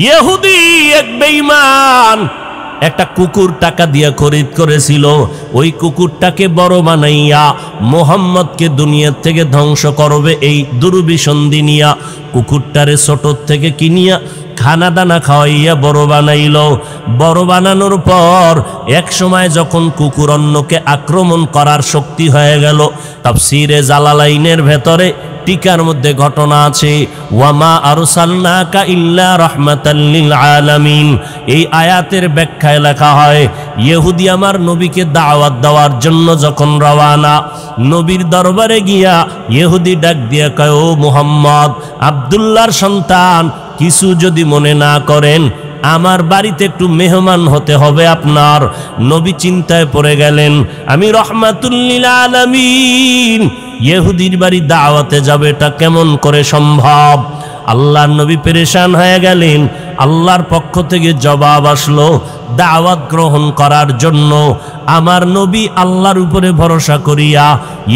ইহুদি এক বেঈমান একটা কুকুর টাকা দিয়ে খরিদ করেছিল। ওই কুকুরটাকে বড় বানাইয়া মুহাম্মদকে দুনিয়া থেকে ধ্বংস করবে এই দুর্বিসন্ধি নিয়া কুকুরটারে ছোট থেকে কিনিয়া খানা দানা খাওয়াইয়া বড় বানাইল। বড় বানানোর পর এক সময় যখন কুকুর অন্যকে আক্রমণ করার শক্তি হয়ে গেল, তাফসীরে জালালাইনের ভেতরে টিকার মধ্যে ঘটনা আছে, ওয়ামা আরসালনাকা ইল্লা রাহমাতাল লিল আলামিন। এই আয়াতের ব্যাখ্যায় লেখা হয়, ইহুদি আমার নবীকে দাওয়াত দেওয়ার জন্য যখন রওয়ানা, নবীর দরবারে গিয়া ইহুদি ডাক দিয়া কয়, ও মুহাম্মদ, আব্দুল্লাহর সন্তান, কিছু যদি মনে না করেন, আমার বাড়িতে একটু মেহমান হতে হবে আপনার। নবী চিন্তায় পড়ে গেলেন, আমি রাহমাতুল লিল আলামিন, ইহুদির বাড়ি দাওয়াতে যাবে, এটা কেমন করে সম্ভব? আল্লাহর নবী পেরেশান হয়ে গেলেন। আল্লাহর পক্ষ থেকে জবাব আসলো দাওয়াত গ্রহণ করার জন্য। আমার নবী আল্লাহর উপরে ভরসা করিয়া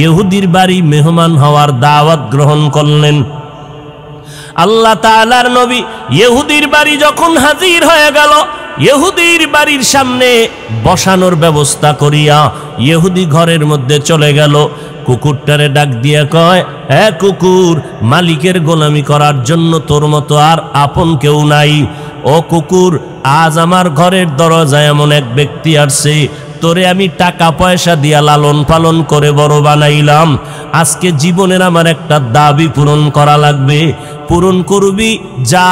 ইহুদির বাড়ি মেহমান হওয়ার দাওয়াত গ্রহণ করলেন। আল্লাহ তাআলার নবী ইহুদির বাড়ি যখন হাজির হয়ে গেল, ইহুদির বাড়ির সামনে বসানোর ব্যবস্থা করিয়া ইহুদি ঘরের মধ্যে চলে গেল। কুকুরটারে ডাক দিয়া কয়, হ্যাঁ কুকুর, মালিকের গোলামি করার জন্য তোর মতো আর আপন কেউ নাই। ও কুকুর, আজ আমার ঘরের দরজায় এমন এক ব্যক্তি আসছে, তোরে আমি টাকা পয়সা দিয়া লালন পালন করে বড় বানাইলাম। আজকে জীবনের আমার একটা দাবি পূরণ করা লাগবে, পূরণ করবি। যা,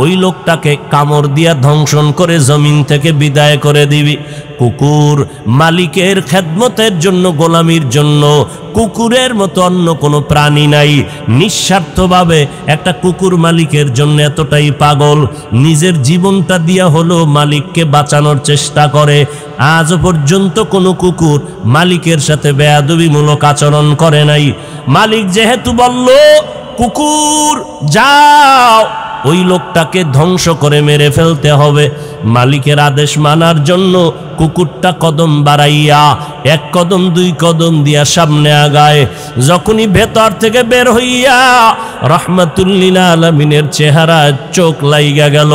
ওই লোকটাকে কামড় দিয়া ধ্বংসন করে জমিন থেকে বিদায় করে দিবি। কুকুর মালিকের খেদমতের জন্য, গোলামির জন্য কুকুরের মতো অন্য কোনো প্রাণী নাই। নিঃস্বার্থভাবে একটা কুকুর মালিকের জন্য এতটাই পাগল, নিজের জীবনটা দিয়া হলো মালিককে বাঁচানোর চেষ্টা করে। আজ পর্যন্ত কোনো কুকুর মালিকের সাথে বেয়াদবিমূলক আচরণ করে নাই। মালিক যেহেতু বলল, কুকুর যাও, ওই লোকটাকে ধ্বংস করে মেরে ফেলতে হবে, মালিকের আদেশ মানার জন্য কুকুরটা কদম বাড়াইয়া এক কদম দুই কদম দিয়া সামনে আগায়। যখনই ভেতর থেকে বের হইয়া রাহমাতুল লিল আলামিনের চেহারা চোখ লাইগা গেল,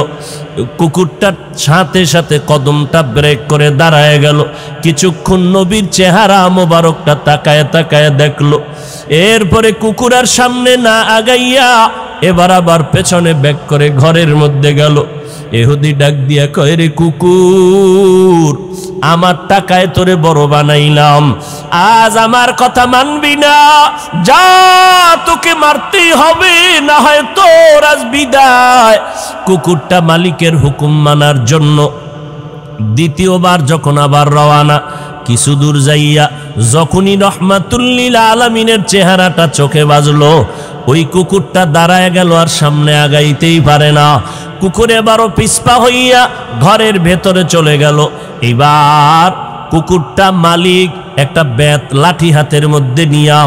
কুকুরটার সাথে সাথে কদমটা ব্রেক করে দাঁড়ায় গেল। কিছুক্ষণ নবীর চেহারা মোবারকটা তাকায় তাকায় দেখলো। এরপরে কুকুরের সামনে না আগাইয়া এবার আবার পেছনে ব্যাক করে ঘরের মধ্যে গেল। ইহুদি ডাক দিয়া কয়, রে কুকুর, আমার টাকায় তোরে বড় বানাইলাম, আজ আমার কথা মানবি না? যা, তোকে মারতেই হবে, না হয় তোর আজ বিদায়। কুকুরটা মালিকের হুকুম মানার জন্য দ্বিতীয়বার যখন আবার রওয়ানা, কিছু দূর যাইয়া যখনই রাহমাতুল লিল আলামিনের চেহারাটা চোখে বাজলো, ওই কুকুরটা দাঁড়ায় গেল, আর সামনে আগাইতেই পারে না। কুকুর এবারও পিছপা হইয়া ঘরের ভেতরে চলে গেল। এবার কুকুরটা মালিক একটা বেত লাঠি হাতের মধ্যে নিয়া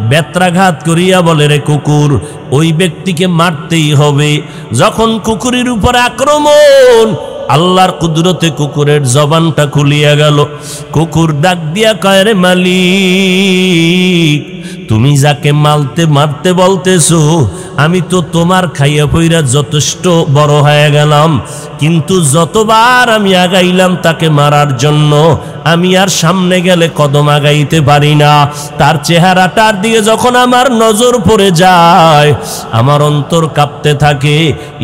বেত্রাঘাত করিয়া বলে, রে কুকুর, ওই ব্যক্তিকে মারতেই হবে। যখন কুকুরের উপর আক্রমণ, আল্লাহর কুদরতে কুকুরের জবানটা খুলিয়া গেল। কুকুর ডাক দিয়া কয়, রে মালিক, তুমি যাকে মারতে বলতেছো, আমি তো তোমার খাইয়া পইরা যথেষ্ট বড় হয়ে গেলাম, কিন্তু যতবার আমি আগাইলাম তাকে মারার জন্য, আমি আর সামনে গেলে কদম আগাইতে পারি না। তার চেহারাটার দিকে যখন আমার নজর পড়ে যায়, আমার অন্তর কাঁপতে থাকে।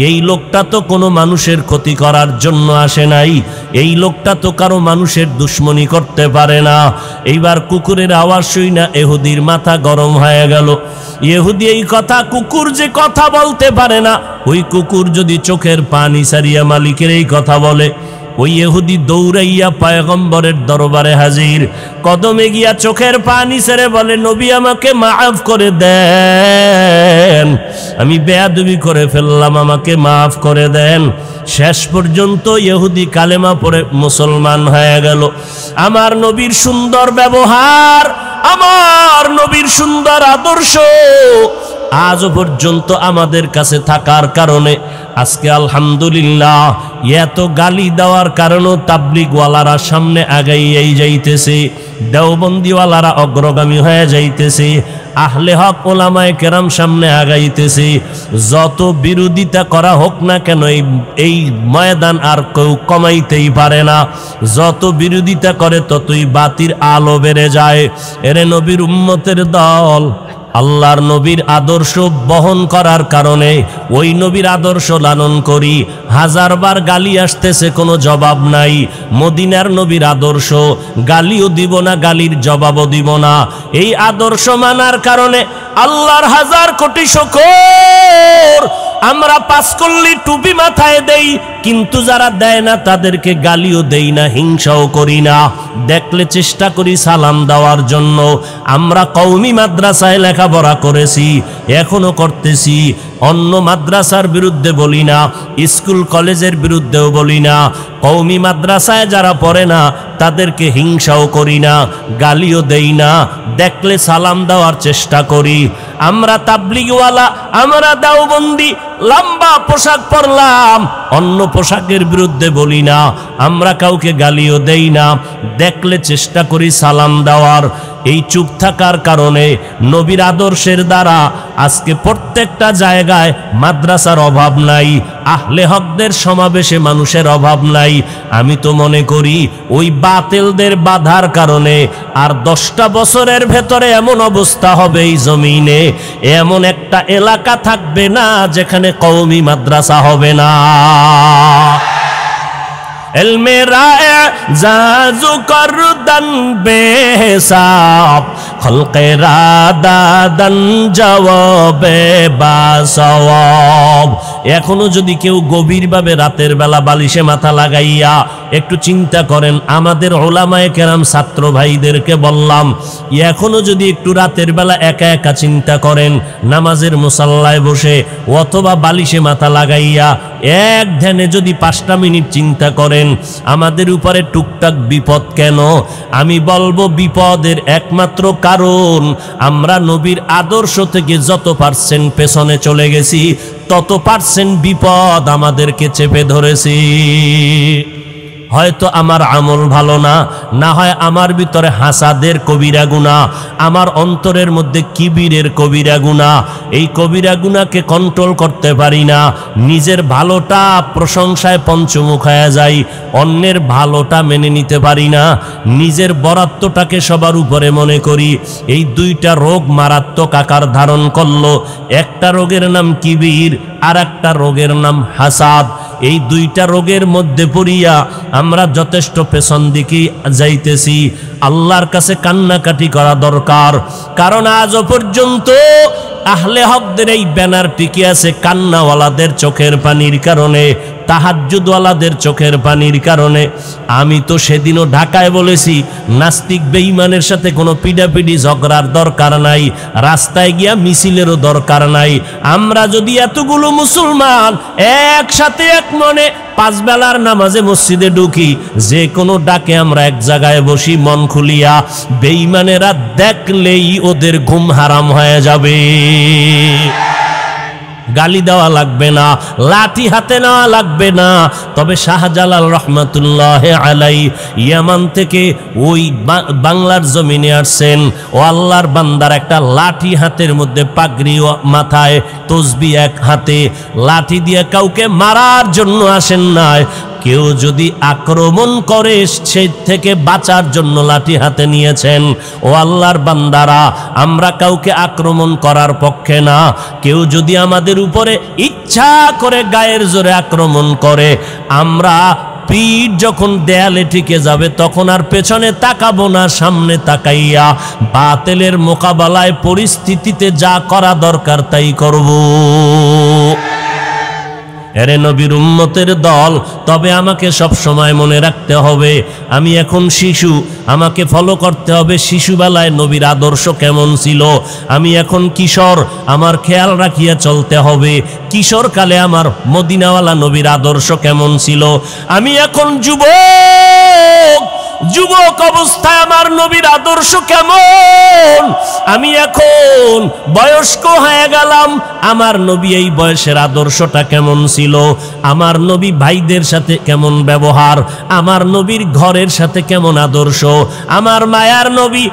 এই লোকটা তো কোনো মানুষের ক্ষতি করার জন্য আসে নাই, এই লোকটা তো কারো মানুষের দুশ্মনী করতে পারে না। এইবার কুকুরের আওয়াজ শুই না ইহুদির মাথা গরম হয়ে গেল। ইহুদি এই কথা, কুকুর যে কথা বলতে পারে না, ওই কুকুর যদি চোখের পানি সারিয়া মালিকের এই কথা বলে, ওই ইহুদি দৌড়াইয়া পয়গম্বরের দরবারে হাজির। কদমে গিয়া চোখের পানি ছেড়ে বলে, নবী আমাকে মাফ করে দেন, আমি বেয়াদবি করে ফেললাম, আমাকে মাফ করে দেন। শেষ পর্যন্ত ইহুদি কালেমা পড়ে মুসলমান হয়ে গেল। আমার নবীর সুন্দর ব্যবহার, আমার নবীর সুন্দর আদর্শ আজও পর্যন্ত আমাদের কাছে থাকার কারণে আজকে আলহামদুলিল্লাহ, এত গালি দেওয়ার কারণেও তাবলিগওয়ালারা সামনে আগাইয়াই যাইতেছে। দেওবন্দিওয়ালারা অগ্রগামী হয়ে যাইতেছে, আহলে হক ওলামায়ে কেরাম সামনে আগাইতেছে। যত বিরোধিতা করা হোক না কেন এই ময়দান আর কেউ কমাইতেই পারে না। যত বিরোধিতা করে ততই বাতির আলো বেড়ে যায়। এরে নবীর উম্মতের দল, আল্লাহর নবীর আদর্শ বহন করার কারণে ওই নবীর আদর্শ লালন করি। হাজারবার গালি আসতেছে, কোনো জবাব নাই। মদিনার নবীর আদর্শ, গালিও দিব না, গালির জবাবও দিব না। এই আদর্শ মানার কারণে আল্লাহর হাজার কোটি শুকর। আমরা পাঁচ কল্লি টুপি মাথায় দেই, কিন্তু যারা দেয় না তাদেরকে গালিও দেই না, হিংসাও করি না। দেখলে চেষ্টা করি সালাম দেওয়ার জন্য। আমরা কওমি মাদ্রাসায় লেখাপড়া করেছি, এখনো করতেছি। অন্য মাদ্রাসার বিরুদ্ধে বলি না, স্কুল কলেজের বিরুদ্ধেও বলি না। কওমি মাদ্রাসায় যারা পড়ে না তাদেরকে হিংসাও করি না, গালিও দেই না, দেখলে সালাম দেওয়ার চেষ্টা করি। আমরা তাবলিগওয়ালা, আমরা দেওবন্দি, লম্বা পোশাক পরলাম, অন্য পোশাকের বিরুদ্ধে বলি না। আমরা কাউকে গালিও দেই না, দেখলে চেষ্টা করি সালাম দেওয়ার। এই চুপ থাকার কারণে নবীর আদর্শের দ্বারা আজকে প্রত্যেকটা জায়গায় মাদ্রাসার অভাব নাই, আহলে হকদের সমাবেশে মানুষের অভাব নাই। আমি তো মনে করি ওই বাতিলদের বাধার কারণে আর 10টা বছরের ভেতরে এমন অবস্থা হবে এই জমিনে, এমন একটা এলাকা থাকবে না যেখানে কওমি মাদ্রাসা হবে না। इल्मे राए जाजु करदन बेहिसाब खल्क़े रादादन जवाबे बासवाब। এখনো যদি কেউ গভীরভাবে রাতের বেলা বালিশে মাথা লাগাইয়া একটু চিন্তা করেন, আমাদের ওলামায়ে কেরাম ছাত্র ভাইদেরকে বললাম, এখনো যদি একটু রাতের বেলা একা একা চিন্তা করেন, নামাজের মুসাল্লায় বসে অথবা বালিশে মাথা লাগাইয়া এক ধ্যানে যদি 5টা মিনিট চিন্তা করেন, আমাদের উপরে টুকটাক বিপদ কেন? আমি বলবো বিপদের একমাত্র কারণ আমরা নবীর আদর্শ থেকে যত % পেছনে চলে গেছি, তত % বিপদ আমাদেরকে চেপে ধরেছি। হয়তো আমার আমল ভালো না, না হয় আমার ভিতরে হাসাদের কবিরা গুনাহ, আমার অন্তরের মধ্যে কিবিরের কবিরা গুনাহ। এই কবিরা গুনাহকে কন্ট্রোল করতে পারি না। নিজের ভালোটা প্রশংসায় পঞ্চমুখ হয়ে যাই, অন্যের ভালোটা মেনে নিতে পারি না। নিজের বরাত্মটাকে সবার উপরে মনে করি। এই 2টা রোগ মারাত্মক আকার ধারণ করলো। একটা রোগের নাম কিবির, আর একটা রোগের নাম হাসাদ। এই 2টা রোগের মধ্যে পড়িয়া আমরা যথেষ্ট পেছন দিকে যাইতেছি। আল্লাহর কাছে কান্নাকাটি করা দরকার, কারণ আজও পর্যন্ত আহলে হকদের এই ব্যানার টিকে আছে কান্নাওয়ালাদের চোখের পানির কারণে, তাহাজ্জুদওয়ালাদের চোখের পানির কারণে। আমি তো সেদিনও ঢাকায় বলেছি, নাস্তিক বেঈমানের সাথে কোনো পিডাপিডি ঝগড়ার দরকার নাই, রাস্তায় গিয়া মিছিলেরও দরকার নাই। আমরা যদি এতগুলো মুসলমান একসাথে এক মনে 5 বেলার নামাজে মসজিদে ঢুকি, যে কোনো ডাকে আমরা এক জায়গায় বসি মন খুলিয়া, বেঈমানেরা দেখলেই ওদের ঘুম হারাম হয়ে যাবে। গালি দেওয়া লাগবে না, লাঠি হাতে নেওয়া লাগবে না। তবে শাহজালাল রহমাতুল্লাহ আলাই ইয়ামান থেকে ওই বাংলার জমিনে আসছেন, ও আল্লাহর বান্দার একটা লাঠি হাতের মধ্যে, পাগড়ি মাথায়, তসবি এক হাতে, লাঠি দিয়ে কাউকে মারার জন্য আসেন নাই। কেউ যদি আক্রমণ করে সে থেকে বাঁচার জন্য লাঠি হাতে নিয়েছেন। ও আল্লাহর বান্দারা, আমরা কাউকে আক্রমণ করার পক্ষে না। কেউ যদি আমাদের উপরে ইচ্ছা করে গায়ের জোরে আক্রমণ করে, আমরা পিঠ যখন দেয়ালে টিকে যাবে তখন আর পেছনে তাকাবো না, সামনে তাকাইয়া বাতিলের মোকাবেলায় পরিস্থিতিতে যা করা দরকার তাই করব। এরে নবীর উম্মতের দল, তবে আমাকে সব সময় মনে রাখতে হবে আমি এখন শিশু, আমাকে ফলো করতে হবে শিশুবেলায় নবীর আদর্শ কেমন ছিল। আমি এখন কিশোর, আমার খেয়াল রাখিয়া চলতে হবে কিশোরকালে আমার মদিনাওয়ালা নবীর আদর্শ কেমন ছিল। আমি এখন যুবক, যুবক অবস্থায় আমার নবীর আদর্শ কেমন, আমি এখন বয়স্ক হয়ে গেলাম, আমার নবী এই বয়সের আদর্শটা কেমন ছিল, আমার নবী ভাইদের সাথে কেমন ব্যবহার, আমার নবীর ঘরের সাথে কেমন আদর্শ, আমার মায়ার নবী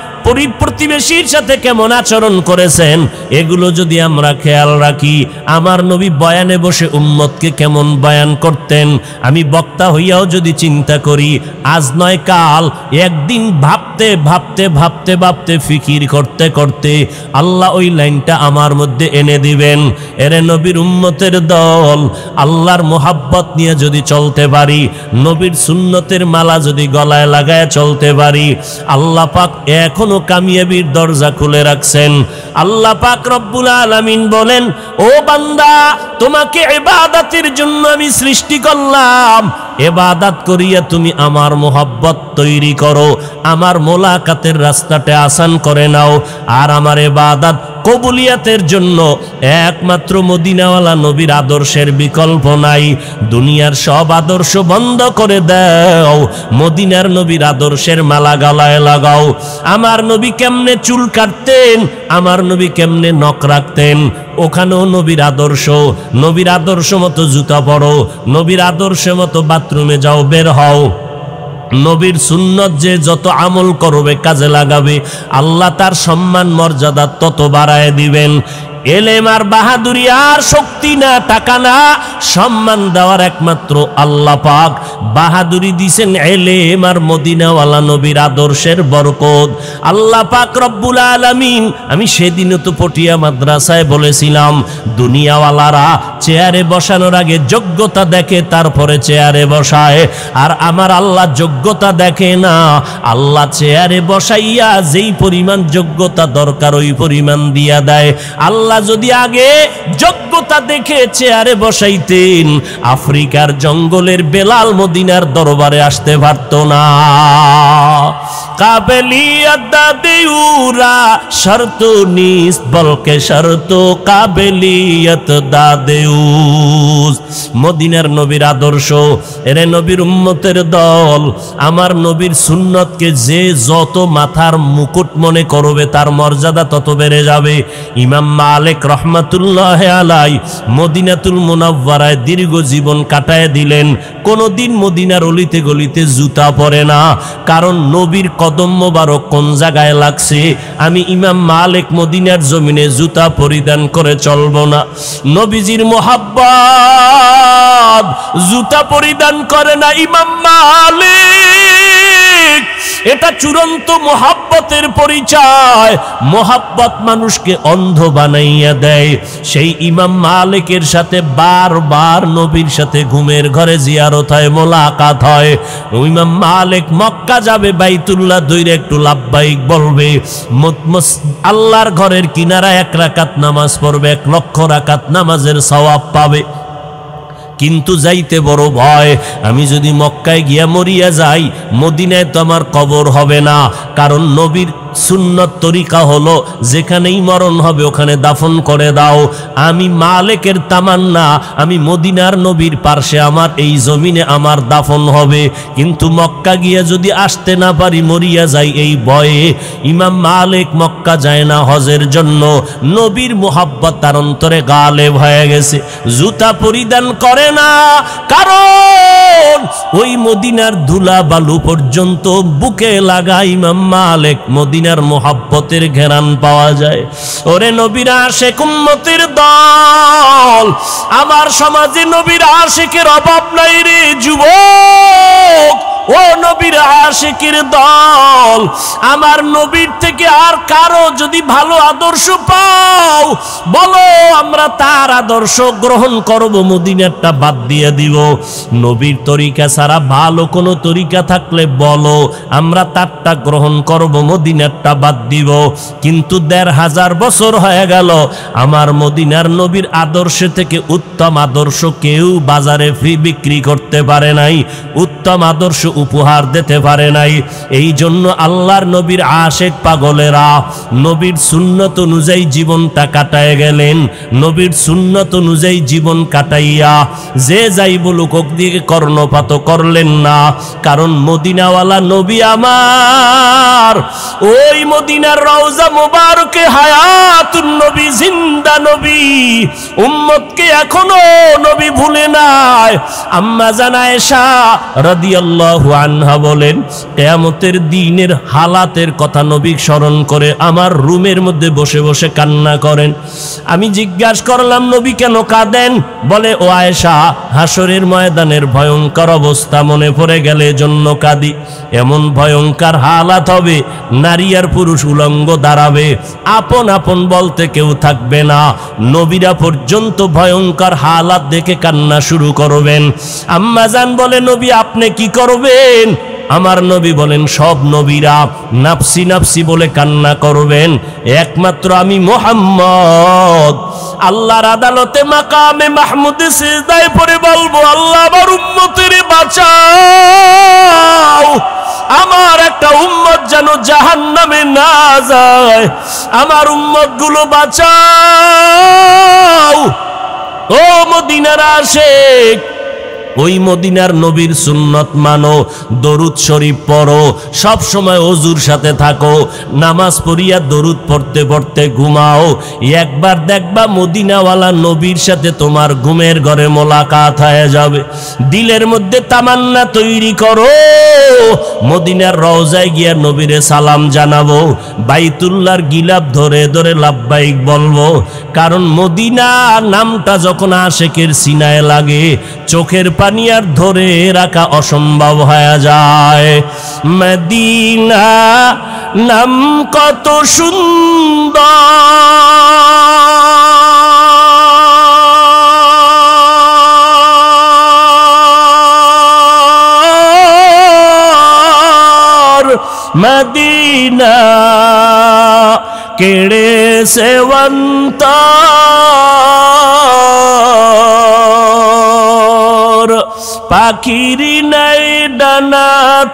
প্রতিবেশীর সাথে কেমন আচরণ করেছেন, এগুলো যদি আমরা খেয়াল রাখি, আমার নবী বয়ানে বসে উম্মতকে কেমন বয়ান করতেন, আমি বক্তা হইয়াও যদি চিন্তা করি, আজ নয় কাল, একদিন ভাবতে ভাবতে ভাবতে ভাবতে ফিকির করতে করতে আল্লাহ ওই লাইনটা আমার মধ্যে এনে দিবেন। এরে নবীর উম্মতের দল, আল্লাহর মোহাব্বত নিয়ে যদি চলতে পারি, নবীর সুন্নতের মালা যদি গলায় লাগায় চলতে পারি, আল্লাহ পাক এখনো কামিয়াবির দরজা খুলে রাখছেন। আল্লাহ পাক রব্বুল আলামিন বলেন, ও বান্দা, তোমাকে ইবাদতের জন্য আমি সৃষ্টি করলাম, ইবাদত করিয়া তুমি আমার মোহাব্বত তৈরি করো, আমার মোলাকাতের রাস্তাটা আসান করে নাও। আর আমার ইবাদত কবুলিয়াতের জন্য একমাত্র মদিনাওয়ালা নবীর আদর্শের বিকল্প নাই। দুনিয়ার সব আদর্শ বন্ধ করে দাও, মদিনার নবীর আদর্শের মালা গলায় লাগাও। আমার নবী কেমনে চুল কাটতেন, আমার নবী কেমনে নখ রাখতেন, ওখানেও নবীর আদর্শ। নবীর আদর্শ মতো জুতা পরো, নবীর আদর্শ মতো বাথরুমে যাও, বের হও। নবীর সুন্নত যে যত আমল করবে, কাজে লাগাবে, আল্লাহ তার সম্মান মর্যাদা তত বাড়ায় দিবেন। এলেম আর বাহাদুরি আর শক্তি না, টাকা না, সম্মান দেওয়ার একমাত্র আল্লাহ পাক। বাহাদুরি দিছেন এলেম আর মদিনাওয়ালা নবীর আদর্শের বরকত। আল্লাহ পাক রব্বুল আলামিন, আমি সেদিনও তো পটিয়া মাদ্রাসায় বলেছিলাম, দুনিয়াওয়ালারা চেয়ারে বসানোর আগে যোগ্যতা দেখে, তারপরে চেয়ারে বসায়। আর আমার আল্লাহ যোগ্যতা দেখে না, আল্লাহ চেয়ারে বসাইয়া যেই পরিমাণ যোগ্যতা দরকার ওই পরিমাণ দিয়া দেয়। আল্লাহ যদি আগে যোগ্যতা দেখে চেয়ারে বসাইতেন, আফ্রিকার জঙ্গলের বেলাল মদিনার দরবারে আসতে পারত না। কাবেলিয়ত দাদেউরা শর্ত নিস বলকে শর্ত কাবেলিয়ত দাদেউস। মদিনার নবীর আদর্শ, এরে নবীর উম্মতের দল, আমার নবীর সুন্নতকে যে যত মাথার মুকুট মনে করবে, তার মর্যাদা তত বেড়ে যাবে। ইমাম মালিক রহমাতুল্লাহ আলাই মদিনাতুল মুনাওয়ারায় দীর্ঘ জীবন কাটায় দিলেন, কোনদিন মদিনার অলিতে গলিতে জুতা পরে না, কারণ নবীর কদম মোবারক কোন জায়গায় লাগছে। আমি ইমাম মালিক মদিনার জমিনে জুতা পরিধান করে চলবো না। নবীজির মোহাব্বত জুতা পরিধান করে না ইমাম মালিক, এটা চূড়ান্ত মোহাব্বতের পরিচয়। মোহাব্বত মানুষকে অন্ধ বানাইয়া দেয়। সেই ইমাম মালিকের সাথে বারবার নবীর সাথে ঘুমের ঘরে জিয়ারত হয়, মোলাকাত হয়। ইমাম মালিক মক্কা যাবে, বাইতুল্লাহ দইরে একটু লাব্বাইক বলবে, আল্লাহর ঘরের কিনারা 1 রাকাত নামাজ পড়বে, 1 লক্ষ রাকাত নামাজের সওয়াব পাবে। কিন্তু যাইতে বড় ভয়, আমি যদি মক্কায় গিয়া মরিয়া যাই, মদিনায় তো আমার কবর হবে না। কারণ নবীর সুন্নত তরিকা হলো, যেখানেই মরণ হবে ওখানে দাফন করে দাও। আমি মালিকের তামান্না, আমি মদিনার নবীর পার্শ্বে আমার এই জমিনে আমার দাফন হবে। কিন্তু মক্কা গিয়া যদি আসতে না পারি, মরিয়া যাই এই ভয়ে, ইমাম মালিক মক্কা যায় না হজের জন্য। নবীর মোহাব্বত তার অন্তরে গালেব হয়ে গেছে, জুতা পরিধান করে না, কারণ ওই মদিনার ধুলা বালু পর্যন্ত বুকে লাগা ইমাম মালিক মদিনার মোহাব্বতের ঘেরান পাওয়া যায়। ওরে নবীর আশিক উম্মতের দল, আমার সমাজে নবীর আশিকের অভাব নাই রে যুবক। ও নবীর আশিকের দল, আমার নবীর থেকে আর কারো যদি ভালো আদর্শ পাও, বলো আমরা তার আদর্শ গ্রহণ করব, মদিনারটা বাদ দিয়ে দিব। নবীর তরিকা ছাড়া ভালো কোনো তরিকা থাকলে বলো, আমরা তারটা গ্রহণ করব, মদিনারটা বাদ দিব। কিন্তু 1500 বছর হয়ে গেল, আমার মদিনার নবীর আদর্শ থেকে উত্তম আদর্শ কেউ বাজারে ফ্রি বিক্রি করতে পারে নাই, উত্তম আদর্শ উপহার দিতে পারে পারে নাই। এই জন্য আল্লাহর নবীর আশেক পাগলেরা নবীর সুন্নত অনুযায়ী জীবনটা কাটায় গেলেন। নবীর সুন্নত অনুযায়ী জীবন কাটাইয়া যে যাই বলুক দিকে কর্ণপাত করলেন না। কারণ মদিনাওয়ালা নবী আমার, ওই মদিনার রওজা মুবারকে হায়াতুন নবী, জিন্দা নবী, উম্মতকে এখনো নবী ভুলে নাই। আম্মা জান আয়েশা রাদিয়াল্লাহু আনহা বলেন, কিয়ামতের দিনের হালাতের কথা নবী স্মরণ করে আমার রুমের মধ্যে বসে বসে কান্না করেন। আমি জিজ্ঞাসা করলাম, নবী কেন কাঁদেন? বলে, ও আয়েশা, হাসরের ময়দানের ভয়ঙ্কর অবস্থা মনে পড়ে গেলে জন্য কাঁদি। এমন ভয়ঙ্কর হালাত হবে, নারী আর পুরুষ উলঙ্গ দাঁড়াবে, আপন আপন বলতে কেউ থাকবে না। নবীরা পর্যন্ত ভয়ঙ্কর হালাত দেখে কান্না শুরু করবেন। আম্মা জান বলে, নবী আপনি কি করবেন? আমার নবী বলেন, সব নবীরা নাফসি নাফসি বলে কান্না করবেন, একমাত্র আমি মুহাম্মদ আল্লাহর আদালতে মাকামে মাহমুদে সিজদায় পড়ে বলবো, আল্লাহ আমার উম্মতের বাঁচাও, আমার একটা উম্মত যেন জাহান্নামে না যায়, আমার উম্মত গুলো বাঁচাও। ও মদিনার আশিক, ওই মদিনার নবীর সুন্নত মানো, দরুদ শরীফ পড়ো, সব সময় ওযুর সাথে থাকো, নামাজ পড়িয়া দরুদ পড়তে পড়তে ঘুমাও। একবার দেখবা মদিনাওয়ালা নবীর সাথে তোমার ঘুমের ঘরে মোলাকাত হয়ে যাবে। দিলের মধ্যে তামান্না তৈরি করো, মদিনার রওজায় গিয়া নবীরে সালাম জানাবো, বাইতুল্লাহর গিলাফ ধরে ধরে লাব্বাইক বলবো। কারণ মদিনা নামটা যখন আশেকের সিনায় লাগে, চোখের পানি আর ধরে রাখা অসম্ভব হয়ে যায়। মদিনা নাম কত সুন্দর, মদিনা কেড়ে সেবন্ত পাখির নাই ডানা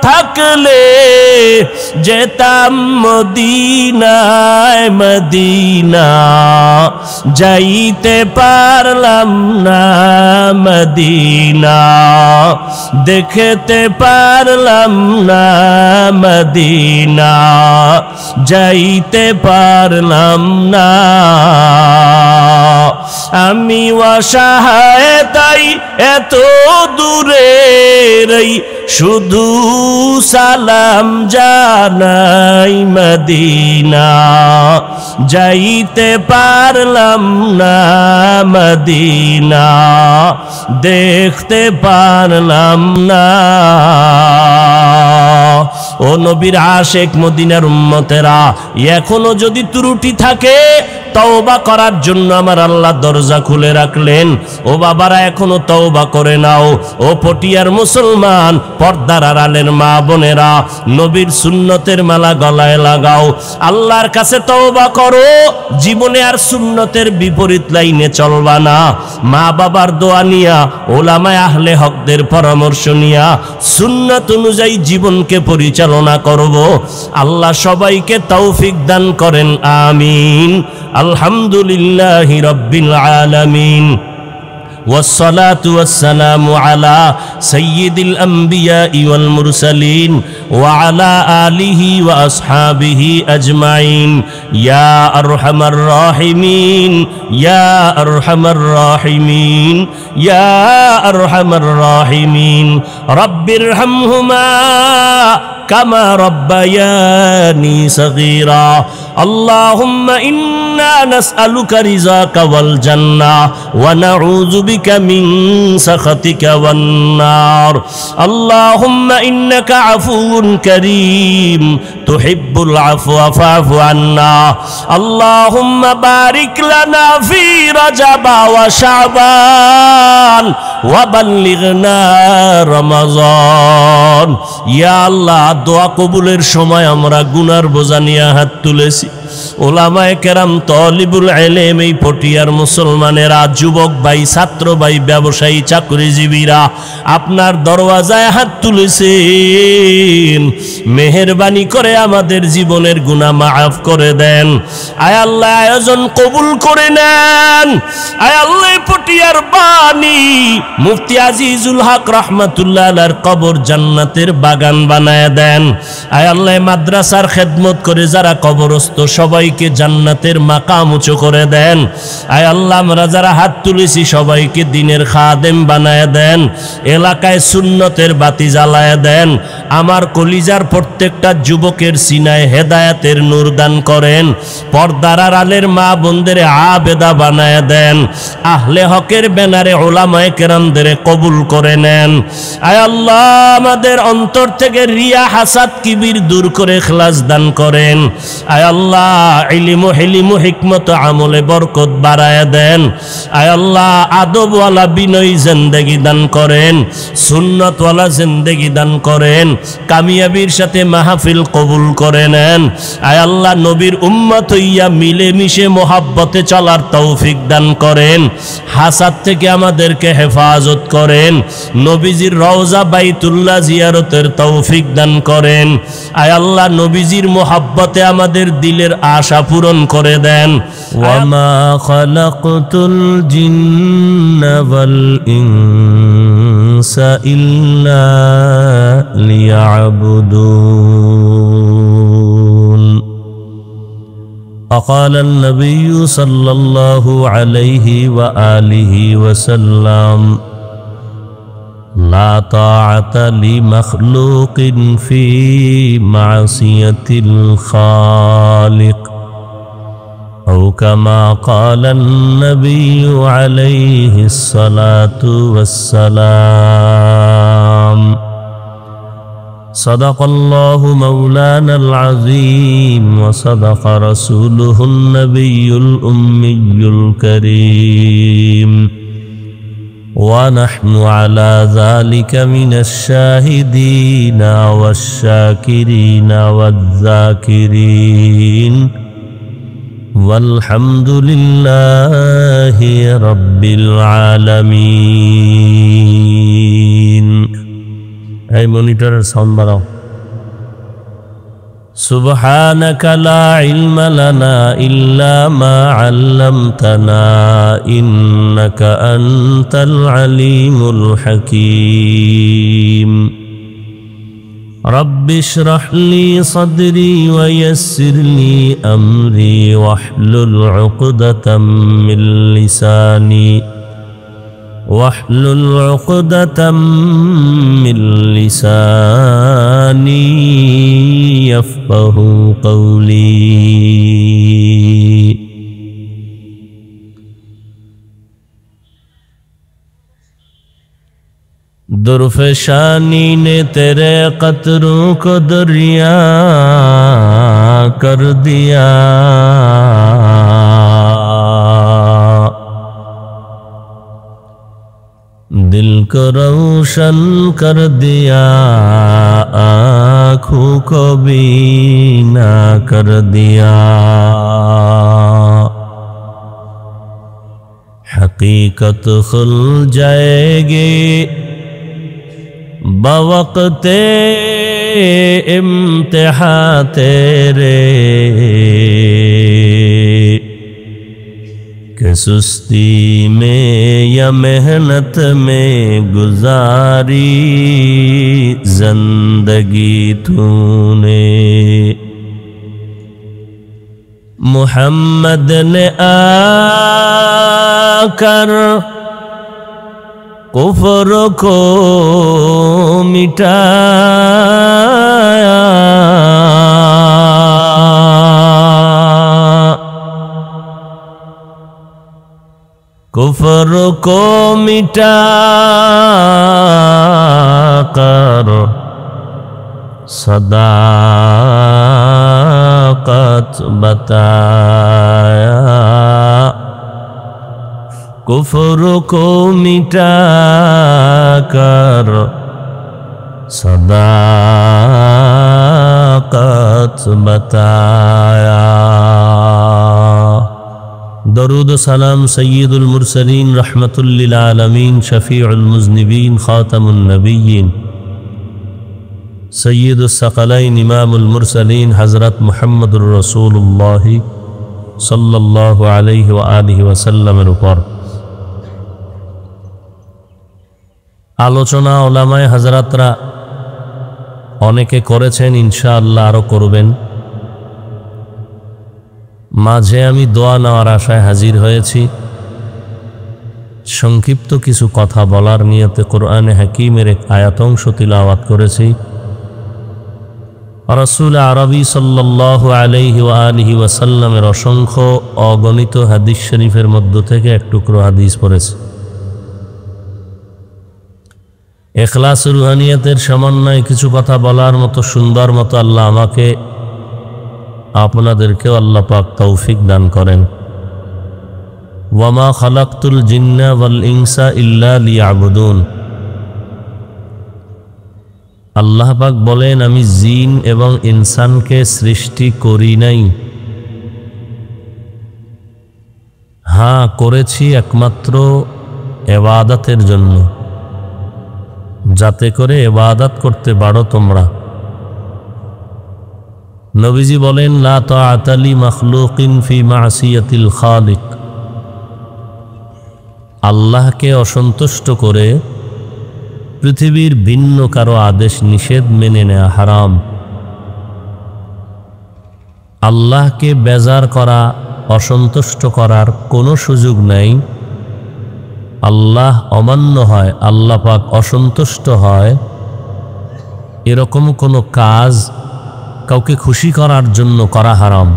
থাকলে যেতাম মদিনায়, মদিনা যাইতে পারলাম না, মদিনা দেখতে পারলাম না, মদিনা যাইতে পারলাম না। আমি অসহায় তাই এত দূরের শুধু সালাম জানাই, মদিনা যাইতে পারলাম না, মদিনা দেখতে পারলাম না। ও নবীর আশেক মদিনার উম্মতেরা, এখনো যদি ত্রুটি থাকে তওবা করার জন্য আমার আল্লাহ দরজা খুলে রাখলেন। ও বাবারা, এখনো তওবা করে নাও। ও পটিয়ার মুসলমান, পর্দার আড়ালের মা বোনেরা, নবীর সুন্নতের মালা গলায় লাগাও, আল্লাহর কাছে তওবা করো। জীবনে আর সুন্নতের বিপরীত লাইনে চলবা না। মা বাবার দোয়া নিয়া, ওলামায়ে আহলে হকদের পরামর্শ নিয়া সুন্নত অনুযায়ী জীবনকে পরিচালনা করব। আল্লাহ সবাইকে তৌফিক দান করেন, আমিন। আলহামদুলিল্লাহি রাব্বিল আলামিন। والصلاة والسلام على سيد الأنبياء والمرسلين وعلى آله وأصحابه أجمعين يا أرحم الراحمين يا أرحم الراحمين يا أرحم الراحمين رب ارحمهما كما ربياني صغيرا اللهم إنا نسألك رضاك والجنة ونعوذ بك من سخطك والنار اللهم إنك عفو كريم تحب العفو فاعف عنا اللهم بارك لنا في رجب وشعبان وبلغنا رمضان يا الله দোয়া কবুলের সময় আমরা গুনার বোঝা নিয়ে হাত তুলেছি। ওলামায়ে কেরাম, তলিবুল ইলম, এই পটিয়ার মুসলমানেরা, যুবক ভাই, ছাত্র ভাই, ব্যবসায়ী, চাকরিজীবীরা আপনার দরওয়াজায় হাত তুলেছেন। মেহেরবানি করে আমাদের জীবনের গুনাহ মাফ করে দেন। আয় আল্লাহ, আয়োজন কবুল করে নেন। আয় আল্লাহ, পটিয়ার বাণী মুফতি আজিজুল হক রহমাতুল্লাহ আলাইহির কবর জান্নাতের বাগান বানায় দেন। আয় আল্লাহ, মাদ্রাসার খেদমত করে যারা কবরস্থ সবাইকে জান্নাতের মাকাম উঁচু করে দেন। আয় আল্লাহ, আমরা যারা হাত তুলেছি সবাইকে দ্বীনের খাদেম বানায় দেন। এলাকায় সুন্নতের বাতি জ্বালায় দেন। আমার কলিজার প্রত্যেকটা যুবকের সিনায় হেদায়েতের নূর দান করেন। পর্দার আড়ালের মা বোনদের আবেদা বানায় দেন। আহলে হকের ব্যানারে উলামায়ে কেরামদের কবুল করে নেন। আয় আল্লাহ, আমাদের অন্তর থেকে রিয়া, হাসাদ, কিবির দূর করে ইখলাস দান করেন। আয় আল্লাহ, ইলম, হিলম, হিকমত, আমলে বরকত বাড়ায় দেন। আয় আল্লাহ, আদবওয়ালা, বিনয়ী জিন্দেগি দান করেন। সুন্নতওয়ালা জিন্দেগি দান করেন। কামিয়াবির সাথে মাহফিল কবুল করে নেন। আয় আল্লাহ, নবীর উম্মত হইয়া মিলেমিশে মোহাব্বতে চলার তৌফিক দান করেন। হাসাদ থেকে আমাদেরকে হেফাজত করেন। নবীজির রওজা বাইতুল্লাহ জিয়ারতের তৌফিক দান করেন। আয় আল্লাহ, নবীজির মোহাব্বতে আমাদের দিলের আশা পূরণ করে দেন। ওয়ামা খালাকতুল জিন্না ওয়াল ইনসা ইল্লা লিয়াবুদুন। وقال النبي صلى الله عليه وآله وسلم: لا طاعة لمخلوق في معصية الخالق، أو كما قال النبي عليه الصلاة والسلام. صدق الله مولانا العظيم، وصدق رسوله النبي الأمي الكريم، ونحن على ذلك من الشاهدين والشاكرين والذاكرين، والحمد لله رب العالمين. এই মনিটরের সাউন্ড বাড়াও। সুবহানাকা লা ইলমা লানা ইল্লা মা আল্লামতানা ইন্নাকা আনতাল আলিমুল হাকীম। رب اشرح لي صدري ويسر لي أمري واحلل عقدة من لساني واحلل عقدة من لساني يفقه قولي. दुर्फशानी ने तेरे कतरों को दरिया कर दिया, दिल को रोशन कर दिया, आँखों को बीना कर दिया। हकीकत खुल जाएगी बवक़्ते इम्तिहा तेरे, कि सुस्ती में या मेहनत में गुजारी जिंदगी तूने। मुहम्मद ने आकर कुफ्र को मिटाया, कुफ्र को मिटाकर सदाकत बताया, कुफ्र को मिटाकर सदाकत बताया। দরুদ ও সালাম সৈয়দুল মুরসালিন রহমতুল লিল আলামিন শফিউল মুজনিবিন খাতামুন নবিয়্যিন সৈয়দুস সাকালাইন ইমামুল মুরসালিন হযরত মুহাম্মদুর রাসূলুল্লাহ সাল্লাল্লাহু আলাইহি ওয়া আলিহি ওয়াসাল্লামের উপর। আলোচনা উলামায়ে হযরতরা অনেকে করেছেন, ইনশাআল্লাহ আরো করবেন। মাঝে আমি দোয়া নেওয়ার আশায় হাজির হয়েছি। সংক্ষিপ্ত কিছু কথা বলার নিয়তে কোরআনে হাকিমের এক আয়াতংশ তিলাওয়াত করেছি। রাসূল আরবি সাল্লাল্লাহু আলাইহি ওয়া আলিহি ওয়াসাল্লামের অসংখ্য অগণিত হাদিস শরীফের মধ্য থেকে এক টুকরো হাদিস পড়েছি। ইখলাস রুহানিয়াতের সমন্বয়ে কিছু কথা বলার মতো সুন্দর মতো আল্লাহ আমাকে আপনাদেরকেও আল্লাহ পাক তৌফিক দান করেন। ওয়ামা খালাকতুল জিন্না ওয়াল ইনসা ইল্লা লিয়াবুদুন। আল্লাহ পাক বলেন, আমি জিন এবং ইনসানকে সৃষ্টি করি নাই, হ্যাঁ করেছি একমাত্র ইবাদতের জন্য, যাতে করে ইবাদত করতে পারো তোমরা। নবীজি বলেন, লা তাআতা লি মাখলুকিন ফি মাসিয়াতিল খালিক। আল্লাহকে অসন্তুষ্ট করে পৃথিবীর ভিন্ন কারো আদেশ নিষেধ মেনে নেওয়া হারাম। আল্লাহকে বেজার করা, অসন্তুষ্ট করার কোনো সুযোগ নাই। আল্লাহ অমান্য হয়, আল্লাহ পাক অসন্তুষ্ট হয়, এরকম কোনো কাজ কাউকে খুশি করার জন্য করা হারাম।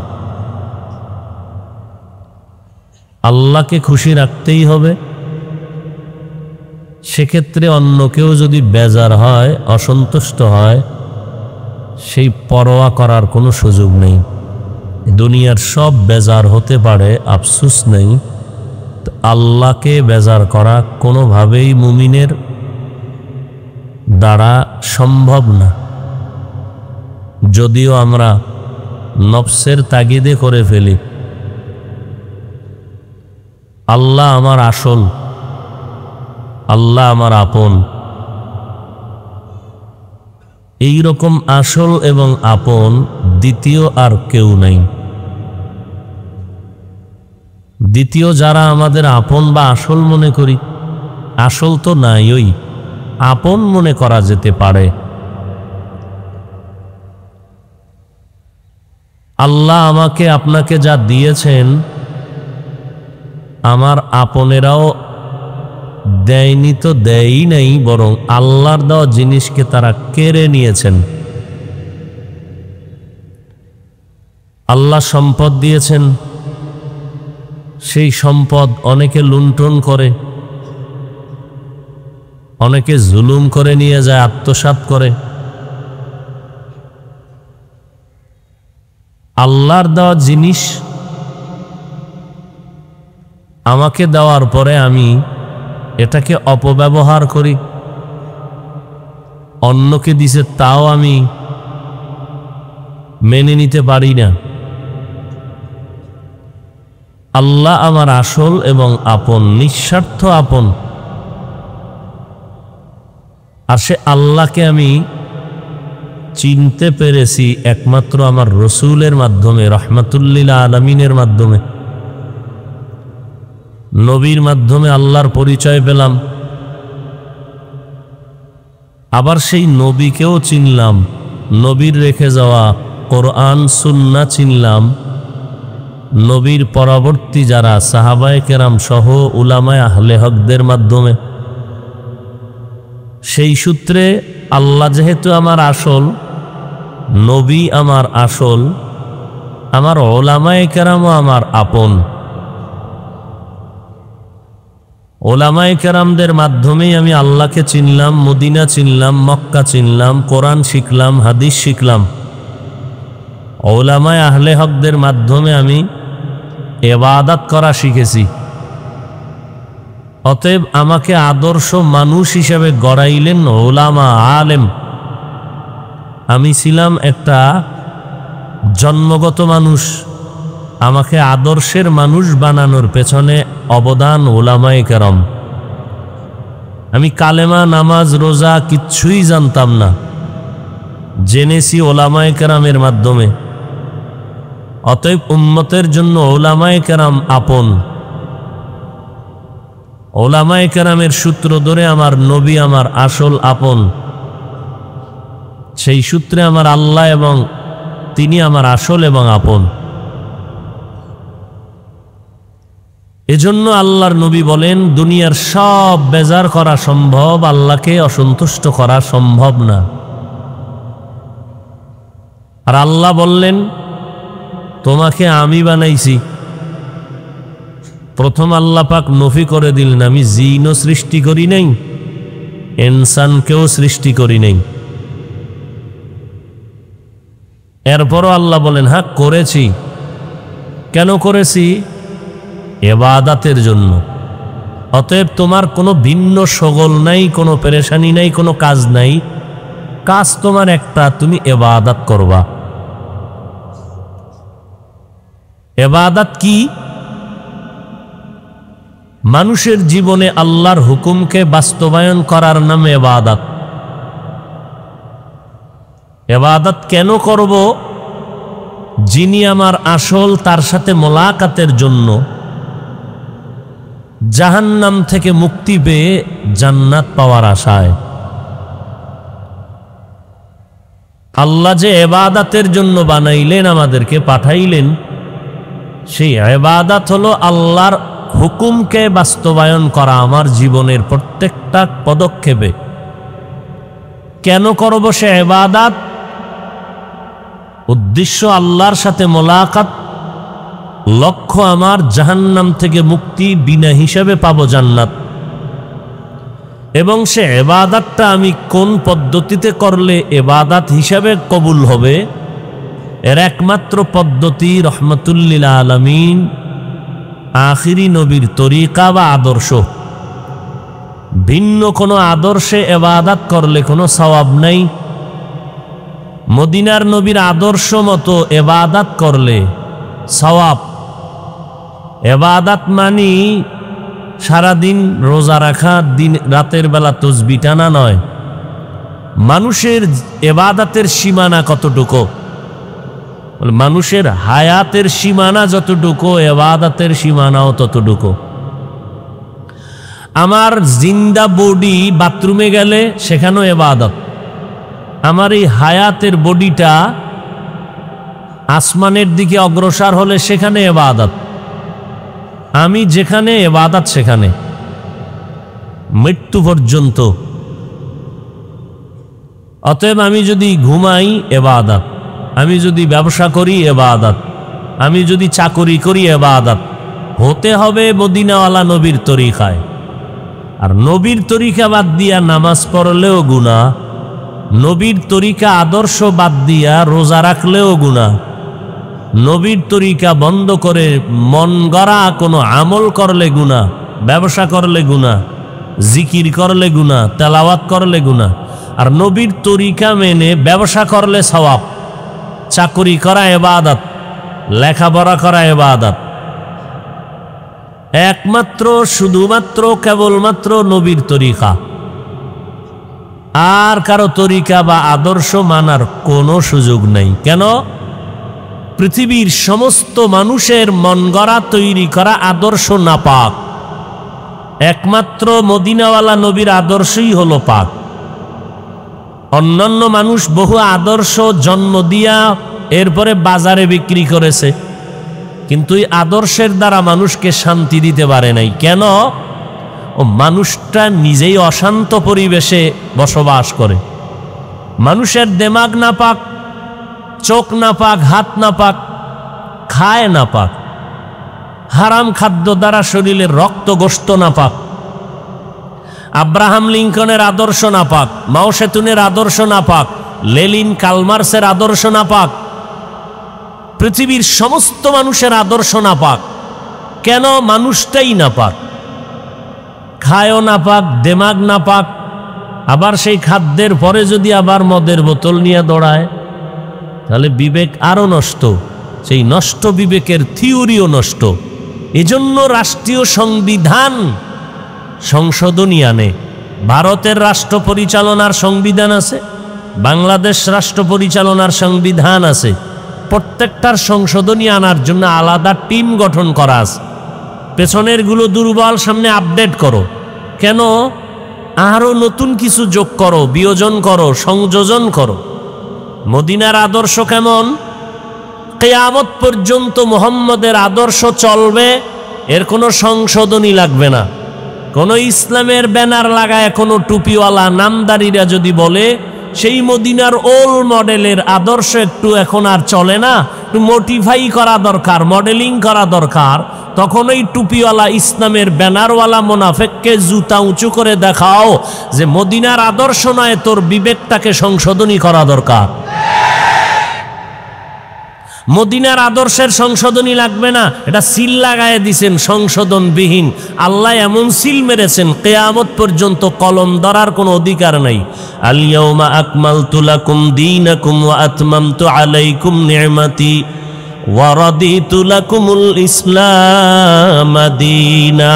আল্লাহকে খুশি রাখতেই হবে। সেক্ষেত্রে অন্য কেউ যদি বেজার হয়, অসন্তুষ্ট হয়, সেই পরোয়া করার কোনো সুযোগ নেই। দুনিয়ার সব বেজার হতে পারে, আফসোস নেই। আল্লাহকে বেজার করা কোনোভাবেই মুমিনের দ্বারা সম্ভব না। যদিও আমরা নফসের তাগিদে করে ফেলি, আল্লাহ আমার আসল, আল্লাহ আমার আপন। এই রকম আসল এবং আপন দ্বিতীয় আর কেউ নাই। দ্বিতীয় যারা আমাদের আপন বা আসল মনে করি, আসল তো নাই, ওই আপন মনে করা যেতে পারে। আল্লাহ আমাকে আপনাকে যা দিয়েছেন, আমার আপনেরাও দেয়নি তো দেয়ই নাই, বরং আল্লাহর দেওয়া জিনিসকে তারা কেড়ে নিয়েছেন। আল্লাহ সম্পদ দিয়েছেন, সেই সম্পদ অনেকে লুণ্ঠন করে, অনেকে জুলুম করে নিয়ে যায়, আত্মসাৎ করে। আল্লাহর দেওয়া জিনিস আমাকে দেওয়ার পরে আমি এটাকে অপব্যবহার করি, অন্যকে দিছে তাও আমি মেনে নিতে পারি না। আল্লাহ আমার আসল এবং আপন, নিঃস্বার্থ আপন। আর সে আল্লাহকে আমি চিনতে পেরেছি একমাত্র আমার রসূলের মাধ্যমে, রহমাতুল লিল আলামিনের মাধ্যমে, নবীর মাধ্যমে আল্লাহর পরিচয় পেলাম। আবার সেই নবীকেও চিনলাম, নবীর রেখে যাওয়া কোরআন সুন্নাহ চিনলাম। নবীর পরবর্তী যারা সাহাবায়ে কেরাম সহ উলামায়ে আহলে হকদের মাধ্যমে। সেই সূত্রে আল্লাহ যেহেতু আমার আসল, নবী আমার আসল, আমার উলামায়ে কেরামও আমার আপন। উলামায়ে কেরামদের মাধ্যমেই আমি আল্লাহকে চিনলাম, মদিনা চিনলাম, মক্কা চিনলাম, কোরআন শিখলাম, হাদিস শিখলাম। উলামায়ে আহলে হকদের মাধ্যমে আমি ইবাদত করা শিখেছি। অতএব আমাকে আদর্শ মানুষ হিসেবে গড়াইলেন উলামা, আলেম। আমি ছিলাম একটা জন্মগত মানুষ, আমাকে আদর্শের মানুষ বানানোর পেছনে অবদান উলামায়ে কেরাম। আমি কালেমা, নামাজ, রোজা কিচ্ছুই জানতাম না, জেনেছি উলামায়ে কেরামের মাধ্যমে। অতএব উম্মতের জন্য উলামায়ে কেরাম আপন। উলামায়ে কেরামের সূত্র ধরে আমার নবী আমার আসল আপন। সেই সূত্রে আমার আল্লাহ এবং তিনি আমার আসল এবং আপন। এজন্য আল্লাহর নবী বলেন, দুনিয়ার সব বেজার করা সম্ভব, আল্লাহকে অসন্তুষ্ট করা সম্ভব না। আর আল্লাহ বললেন, তোমাকে আমি বানাইছি। প্রথম আল্লাহ পাক নফি করে দিলেন, আমি জিনও সৃষ্টি করি নাই, ইনসানকেও সৃষ্টি করি নাই। এরপরও আল্লাহ বলেন, হ্যাঁ করেছি। কেন করেছি? ইবাদতের জন্য। অতএব তোমার কোনো ভিন্ন শগল নাই, কোনো পেরেশানি নাই, কোনো কাজ নাই। কাজ তোমার একটা, তুমি ইবাদত করবা। ইবাদত কি? মানুষের জীবনে আল্লাহর হুকুমকে বাস্তবায়ন করার নাম ইবাদত। ইবাদত কেন করব? যিনি আমার আসল, তার সাথে মোলাকাতের জন্য, জাহান্নাম থেকে মুক্তি পেয়ে জান্নাত পাওয়ার আশায়। আল্লাহ যে ইবাদতের জন্য বানাইলেন, আমাদেরকে পাঠাইলেন, সেই ইবাদত হলো আল্লাহর হুকুমকে বাস্তবায়ন করা আমার জীবনের প্রত্যেকটা পদক্ষেপে। কেন করব সে ইবাদত? উদ্দেশ্য আল্লাহর সাথে মোলাকাত, লক্ষ্য আমার জাহান্নাম থেকে মুক্তি, বিনা হিসাবে পাবো জান্নাত। এবং সে ইবাদতটা আমি কোন পদ্ধতিতে করলে ইবাদত হিসাবে কবুল হবে, এর একমাত্র পদ্ধতি রহমাতুল লিল আলামিন আখিরি নবীর তরিকা বা আদর্শ। ভিন্ন কোনো আদর্শে ইবাদত করলে কোনো সওয়াব নাই। মদিনার নবীর আদর্শ মতো ইবাদত করলে সওয়াব। ইবাদত মানি সারাদিন রোজা রাখা, দিন রাতের বেলা তসবিহ টানা নয়। মানুষের ইবাদতের সীমানা কতটুকু? মানুষের হায়াতের সীমানা যতটুকু, ইবাদতের সীমানাও ততটুকু। আমার জিন্দা বডি বাথরুমে গেলে সেখানেও ইবাদত। আমার এই হায়াতের বডিটা আসমানের দিকে অগ্রসর হলে সেখানে ইবাদত। আমি যেখানে, ইবাদত সেখানে, মৃত্যু পর্যন্ত। অতএব আমি যদি ঘুমাই, ইবাদত। আমি যদি ব্যবসা করি, ইবাদত। আমি যদি চাকরি করি, ইবাদত। হতে হবে মদিনাওয়ালা নবীর তরিকায়। আর নবীর তরিকা বাদ দিয়া নামাজ পড়লেও গুনাহ, নবীর তরিকা আদর্শ বাদ দিয়া রোজা রাখলেও গুনাহ, নবীর তরিকা বন্ধ করে মন গড়া কোনো আমল করলে গুনাহ, ব্যবসা করলে গুনাহ, জিকির করলে গুনাহ, তেলাওয়াত করলে গুনাহ। আর নবীর তরিকা মেনে ব্যবসা করলে সওয়াব। চাকরি করা ইবাদত, লেখাপড়া করা ইবাদত। একমাত্র, শুধুমাত্র, কেবলমাত্র নবীর তরিকা। আর কারো তরিকা বা আদর্শ মানার কোনো সুযোগ নেই। কেন? পৃথিবীর সমস্ত মানুষের মন গড়া তৈরি করা আদর্শ নাপাক। একমাত্র মদিনাওয়ালা নবীর আদর্শই হলো পাক। অন্যান্য মানুষ বহু আদর্শ জন্ম দিয়া এরপরে বাজারে বিক্রি করেছে, কিন্তু এই আদর্শের দ্বারা মানুষকে শান্তি দিতে পারে নাই। কেন? ও মানুষটা নিজেই অশান্ত পরিবেশে বসবাস করে। মানুষের দেমাগ নাপাক, চোখ নাপাক, হাত নাপাক, খায় নাপাক, হারাম খাদ্য দ্বারা শরীরের রক্ত গোশত নাপাক। আব্রাহাম লিঙ্কনের আদর্শ নাপাক, মাও সেতুনের আদর্শ নাপাক, লেনিন কালমার্সের আদর্শ নাপাক। পৃথিবীর সমস্ত মানুষের আদর্শ নাপাক। কেন? মানুষটাই নাপাক। খায়ও নাপাক, দেমাগ নাপাক। আবার সেই খাদ্যের পরে যদি আবার মদের বোতল নিয়ে দৌড়ায়, তাহলে বিবেক আরো নষ্ট। সেই নষ্ট বিবেকের থিওরিও নষ্ট। এজন্য রাষ্ট্রীয় সংবিধান সংশোধনী আনে। ভারতের রাষ্ট্র পরিচালনার সংবিধান আছে, বাংলাদেশ রাষ্ট্র পরিচালনার সংবিধান আছে। প্রত্যেকটার সংশোধনী আনার জন্য আলাদা টিম গঠন করা আছে। পেছনের গুলো দুর্বল, সামনে আপডেট করো। কেন? আরো নতুন কিছু যোগ করো, বিয়োজন করো, সংযোজন করো। মদিনার আদর্শ কেমন? কিয়ামত পর্যন্ত মুহাম্মদের আদর্শ চলবে, এর কোনো সংশোধনী লাগবে না। কোনো ইসলামের ব্যানার লাগায় কোনো টুপিওয়ালা নামদারিরা যদি বলে সেই মদিনার ওল্ড মডেলের আদর্শ একটু এখন আর চলে না, একটু মডিফাই করা দরকার, মডেলিং করা দরকার, তখন ওই টুপিওয়ালা ইসলামের ব্যানারওয়ালা মুনাফিককে জুতা উঁচু করে দেখাও যে মদিনার আদর্শ নয়, তোর বিবেকটাকে সংশোধনী করা দরকার। মদিনার আদর্শের সংশোধনী লাগবে না, এটা সিল লাগায় দিছেন সংশোধনবিহীন। আল্লাহ এমন সিল মেরেছেন কিয়ামত পর্যন্ত কলম ধরার কোনো অধিকার নাই। আল ইয়াউমা আকমালতু লাকুম দীনাকুম ওয়া আতমামতু আলাইকুম নি'মাতি ওয়া রাদিতু লাকুমুল ইসলাম দীনা।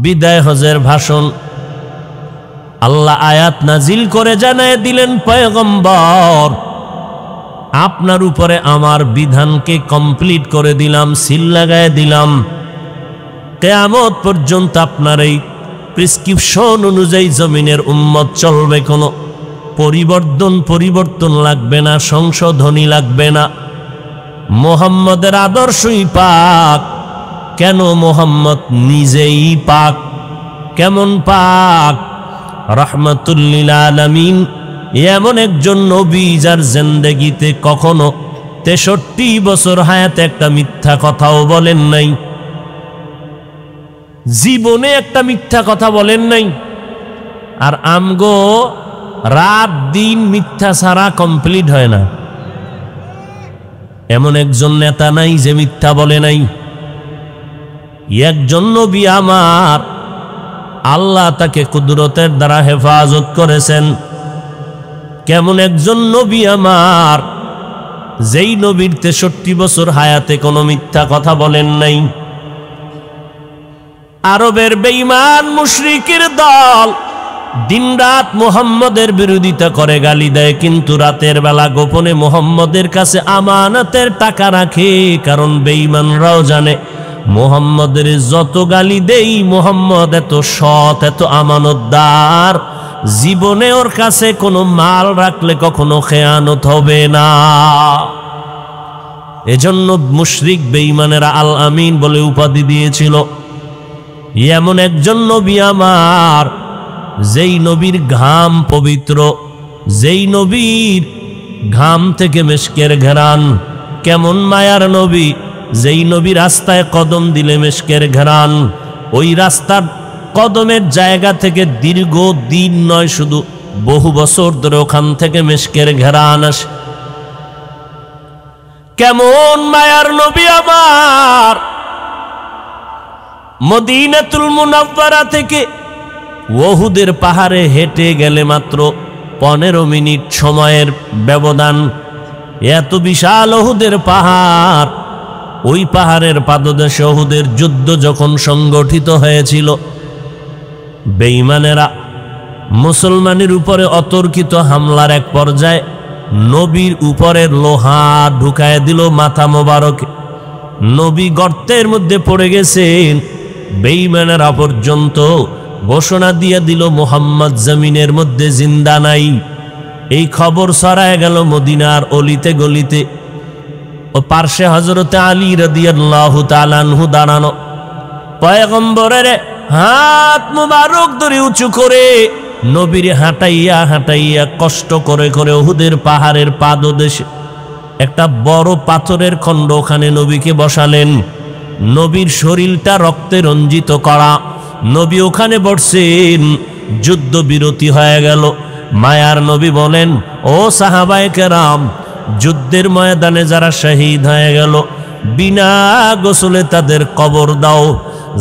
বিদায় হজের ভাষণ আল্লাহ আয়াত নাজিল করে জানায় দিলেন, পয়গম্বর আপনার উপরে আমার বিধানকে কমপ্লিট করে দিলাম, সিল লাগায় দিলাম। কিয়ামত পর্যন্ত আপনার এই প্রেসক্রিপশন অনুযায়ী জমিনের উম্মত চলবে, কোনো পরিবর্তন লাগবে না, সংশোধনী লাগবে না। মুহাম্মদের আদর্শই পাক। কেন? মুহাম্মদ নিজেই পাক। কেমন পাক? রাহমাতুল লিল আলামিন, এমন একজন নবী যার জিন্দেগিতে কখনো 63 বছর হায়াতে একটা মিথ্যা কথাও বলেন নাই, জীবনে একটা মিথ্যা কথা বলেন নাই। আর আমগো রাত দিন মিথ্যা ছাড়া কমপ্লিট হয় না। এমন একজন নেতা নাই যে মিথ্যা বলে নাই। একজন নবী আমার, আল্লাহ তাকে কুদরতের দ্বারা হেফাজত করেছেন। কেমন একজন নবী আমার, যেই নবীর 63 বছর হায়াতে কোনো মিথ্যা কথা বলেন নাই। আরবের বেঈমান মুশরিকের দল দিনরাত মুহাম্মদের বিরোধিতা করে, গালি দেয়, কিন্তু রাতের বেলা গোপনে মুহাম্মদের কাছে আমানতের টাকা রাখে। কারণ বেঈমানরাও জানে মুহাম্মদের যত গালি দেই, মুহাম্মদ এত সৎ, এত আমানতদার, জীবনে ওর কাছে কোনো মাল রাখলে কখনো খেয়ানত হবে না। এজন্য মুশরিক বেঈমানেরা আল আমিন বলে উপাধি দিয়েছিল। এমন একজন নবী আমার, যেই নবীর ঘাম পবিত্র, যেই নবীর ঘাম থেকে মেশকের ঘেরান। কেমন মায়ার নবী, যেই নবী রাস্তায় কদম দিলে মেশকের ঘেরান। ওই রাস্তার কদমের জায়গা থেকে দীর্ঘ দিন নয়, শুধু বহু বছর ধরে ওখান থেকে মেশকের ঘেরান আসে। কেমন মায়ার নবী আমার, মদিনাতুল মুনাওয়ারা থেকে উহুদের পাহাড়ে হেঁটে গেলে মাত্র 15 মিনিট সময়ের ব্যবধান। এত বিশাল উহুদের পাহাড়, ওই পাহাড়ের পাদদেশে উহুদের যুদ্ধ যখন সংগঠিত হয়েছিল, বেঈমানেরা মুসলমানের উপরে অতর্কিত হামলার এক পর্যায়ে নবীর উপরে লোহা ঢুকায় দিল মাথা মোবারকে। নবী গর্তের মধ্যে পড়ে গেছেন। বেঈমানেরা পর্যন্ত ঘোষণা দিয়ে দিল মুহাম্মদ জমিনের মধ্যে জিন্দা নাই। এই খবর ছড়ায় গেল মদিনার অলিতে গলিতে। ও পার্শ্বে হযরতে আলী রাদিয়াল্লাহু তাআলা আনহু দাঁড়ানো, পয়গম্বরের হাত মুবারক ধরে উঁচু করে নবীর হাঁটাইয়া হাঁটাইয়া কষ্ট করে করে উহুদের পাহাড়ের পাদদেশে একটা বড় পাথরের খণ্ড, ওখানে নবীকে বসালেন। নবীর শরীরটা রক্তে রঞ্জিত করা, নবী ওখানে বসছেন। যুদ্ধ বিরতি হয়ে গেল। মায়ার নবী বলেন, ও সাহাবায়ে কেরাম, যুদ্ধের ময়দানে যারা শহীদ হয়ে গেল, বিনা গোসলে তাদের কবর দাও,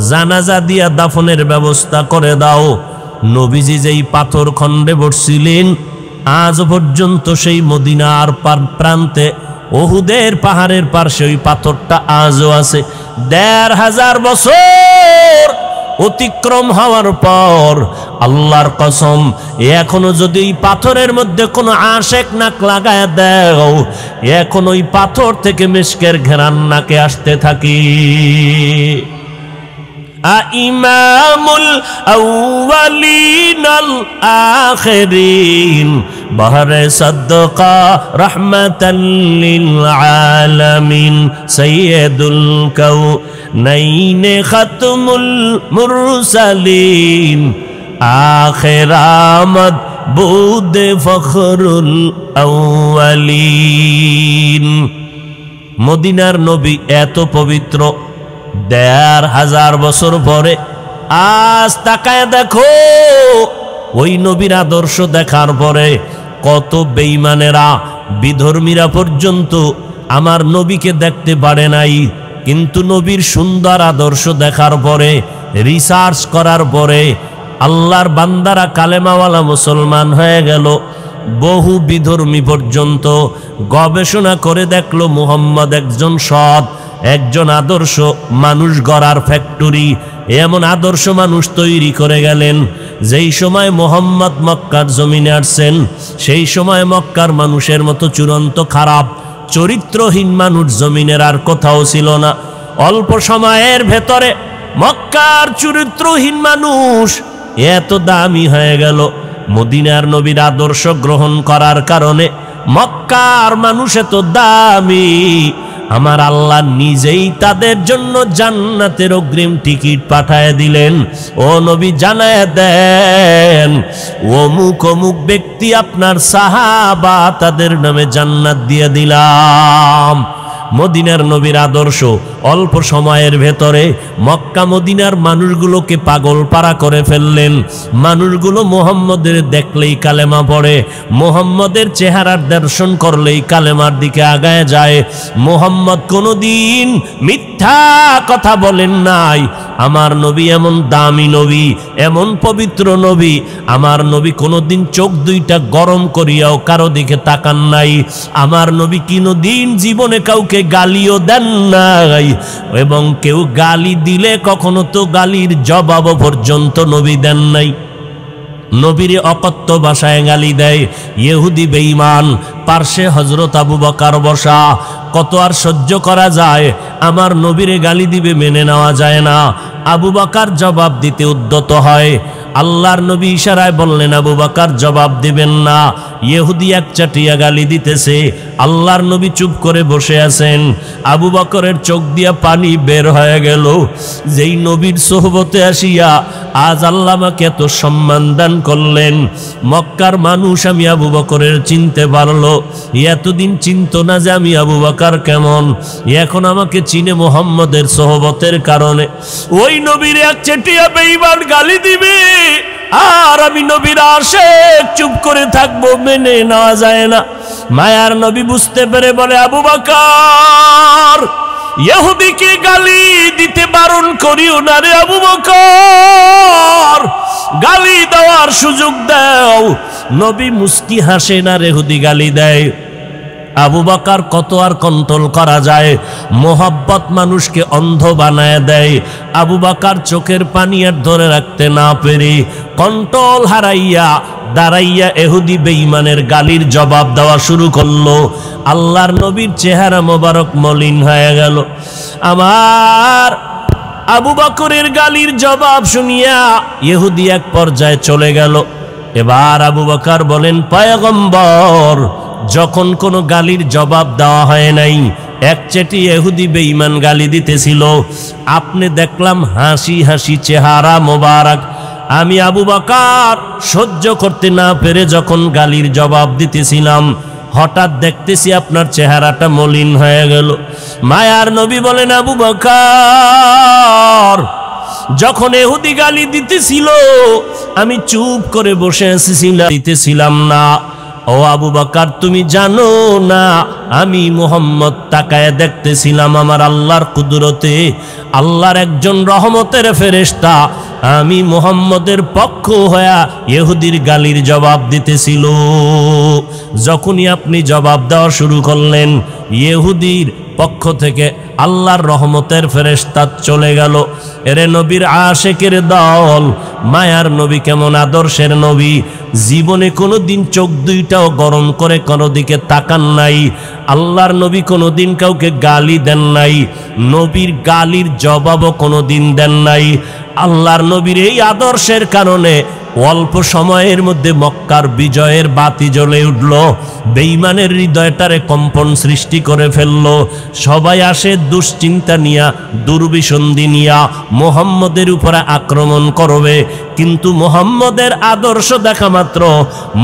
জানাজা দিয়া দাফনের ব্যবস্থা করে দাও। নবীজি যেই পাথর খণ্ডে বসছিলেন, আজ পর্যন্ত সেই মদিনার প্রান্তে উহুদের পাহাড়ের পাশে ওই পাথরটা আজও আছে। ১৫০০ বছর অতিক্রম হওয়ার পর আল্লাহর কসম, এখনো যদি এই পাথরের মধ্যে কোনো আশেক নাক লাগায় দাও, এখন ওই পাথর থেকে মিশকের ঘেরান নাকে আসতে থাকি। ইমামুল আউয়ালিনাল আখিরিন বহরে সাদকা রাহমাতাল লিল আলামিন সাইয়্যিদুল কাউনাইন খাতমুল মুরসালিন আখিরামত বুদ ফখরুল আউয়ালিন। মদিনার নবী এত পবিত্র, ১৫০০ বছর পরে আজ তাকায় দেখো, ওই নবীর আদর্শ দেখার পরে কত বেঈমানেরা বিধর্মীরা পর্যন্ত আমার নবীকে দেখতে পারে নাই, কিন্তু নবীর সুন্দর আদর্শ দেখার পরে, রিসার্চ করার পরে আল্লাহর বান্দারা কালেমাওয়ালা মুসলমান হয়ে গেল। বহু বিধর্মী পর্যন্ত গবেষণা করে দেখলো মুহাম্মদ একজন সৎ, একজন আদর্শ মানুষ গড়ার ফ্যাক্টরি। এমন আদর্শ মানুষ তৈরি করে গেলেন। যেই সময় মুহাম্মদ মক্কার জমিনে আসছেন, সেই সময় মক্কার মানুষের মতো চূড়ান্ত খারাপ চরিত্রহীন মানুষ জমিনের আর কোথাও ছিল না। অল্প সময়ের ভেতরে মক্কার চরিত্রহীন মানুষ এত দামি হয়ে গেল। মদিনার নবীর আদর্শ গ্রহণ করার কারণে মক্কার মানুষ এত দামি, আমার আল্লাহ নিজেই তাদের জন্য জান্নাতের অগ্রিম টিকিট পাঠায় দিলেন। ও নবী জানায় দেন, অমুক অমুক ব্যক্তি আপনার সাহাবা, তাদের নামে জান্নাত দিয়ে দিলাম। মদিনার নবীর আদর্শ অল্প সময়ের ভেতরে মক্কা মদিনার মানুষগুলোকে পাগল পাড়া করে ফেললেন। মানুষগুলো মুহাম্মদের দেখলেই কালেমা পড়ে, মুহাম্মদের চেহারার দর্শন করলেই কালেমার দিকে আগায় যায়। মুহাম্মদ কোনোদিন মিথ্যা কথা বলেন নাই। আমার নবী এমন দামি নবী, এমন পবিত্র নবী, আমার নবী কোনোদিন চোখ দুইটা গরম করিয়াও কারো দিকে তাকান নাই। আমার নবী কোনোদিন জীবনে কাউকে গালিও দেন নাই, এবং কেউ গালি দিলে কখনো তো গালির জবাব পর্যন্ত নবী দেন নাই। নবীরে অকথ্য ভাষায় গালি দেয় ইহুদি বেঈমান। পার্শ্বে হযরত আবু বকর বসা, কত আর সহ্য করা যায়? আমার নবীরে গালি দিবে, মেনে নেওয়া যায় না। আবু বকর জবাব দিতে উদ্যত হয়। আল্লাহর নবী ইশারায় বললেন আবু বকর জবাব দিবেন না। ইহুদি এক চাটিয়া গালি দিতেছে, আল্লাহর নবী চুপ করে বসে আছেন। আবু বকরের চোখ দিয়া পানি বের হয়ে গেল। যেই নবীর সোহবতে আসিয়া আজ আল্লাহ আমাকে এত সম্মান দান করলেন, মক্কার মানুষ আমি আবু বকরের চিনতে পারলো। এতদিন চিনত না যে আমি আবু বকর কেমন, এখন আমাকে চিনে মুহাম্মদের সোহবতের কারণে। ওই নবীর এক চাটিয়া বেঈমান গালি দিবে, আর আমি নবীর আশিক চুপ করে থাকবো, মেনে নেওয়া যায় না। মায়ার নবী বুঝতে পেরে বলে, আবু বকর, ইহুদিকে গালি দিতে বারণ করিও না রে আবু বকর, গালি দেওয়ার সুযোগ দাও। নবী মুস্কি হাসে না, ইহুদি গালি দেয়। আবু বকর কত আর কন্ট্রোল করা যায়? মোহাব্বত মানুষকে অন্ধ বানায় দেয়। আবু বকর চোখের পানি আর ধরে রাখতে না পেরে কন্ট্রোল হারাইয়া দাঁড়াইয়া ইহুদি বেঈমানের গালির জবাব দেওয়া শুরু করলো। আল্লাহর নবীর চেহারা মোবারক মলিন হয়ে গেল। আমার আবু বকরের গালির জবাব শুনিয়া ইহুদি এক পর্যায়ে চলে গেল। এবার আবু বকর বলেন, পয়গম্বর, যখন কোনো গালির জবাব দেওয়া হয় নাই, একচেটি ইহুদি বেঈমান গালি দিতেছিল, আপনি দেখলাম হাসি হাসি চেহারা মোবারক। আমি আবু বকর সহ্য করতে না পেরে যখন গালির জবাব দিতেছিলাম, হঠাৎ দেখতেছি আপনার চেহারাটা মলিন হয়ে গেল। মায়ার নবী বলেন, আবু বকর, যখন ইহুদি গালি দিতেছিল আমি চুপ করে বসে দিতেছিলাম না। ও আবু বকর, তুমি জানো না আমি মুহাম্মদ তাকায় দেখতেছিলাম আমার আল্লাহর কুদরতে, আল্লাহর একজন রহমতের ফেরেশতা আমি মুহাম্মদের পক্ষ হয়ে ইহুদির গালির জবাব দিতেছিল। যখনই আপনি জবাব দেওয়া শুরু করলেন, ইহুদির পক্ষ থেকে আল্লাহর রহমতের ফেরেশতা চলে গেল। এরে নবীর আশেকের দল, মায়ার নবী কেমন আদর্শের নবী, জীবনে কোনোদিন চোখ দুইটাও গরম করে কোনো দিকে তাকান নাই। আল্লাহর নবী কোনোদিন কাউকে গালি দেন নাই, নবীর গালির জবাবও কোনোদিন দেন নাই। আল্লাহর নবীর এই আদর্শের কারণে অল্প সময়ের মধ্যে মক্কার বিজয়ের বাতি জ্বলে উঠল, বেঈমানের হৃদয়টারে কম্পন সৃষ্টি করে ফেলল। সবাই আসে দুশ্চিন্তা নিয়া, দুর্বিসন্ধি নিয়া মুহাম্মদের উপরে আক্রমণ করবে, কিন্তু মুহাম্মদের আদর্শ দেখা মাত্র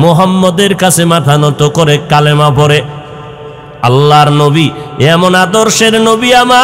মুহাম্মদের কাছে মাথা নত করে কালেমা পড়ে। আল্লাহর নবী এমন আদর্শের নবী আমার।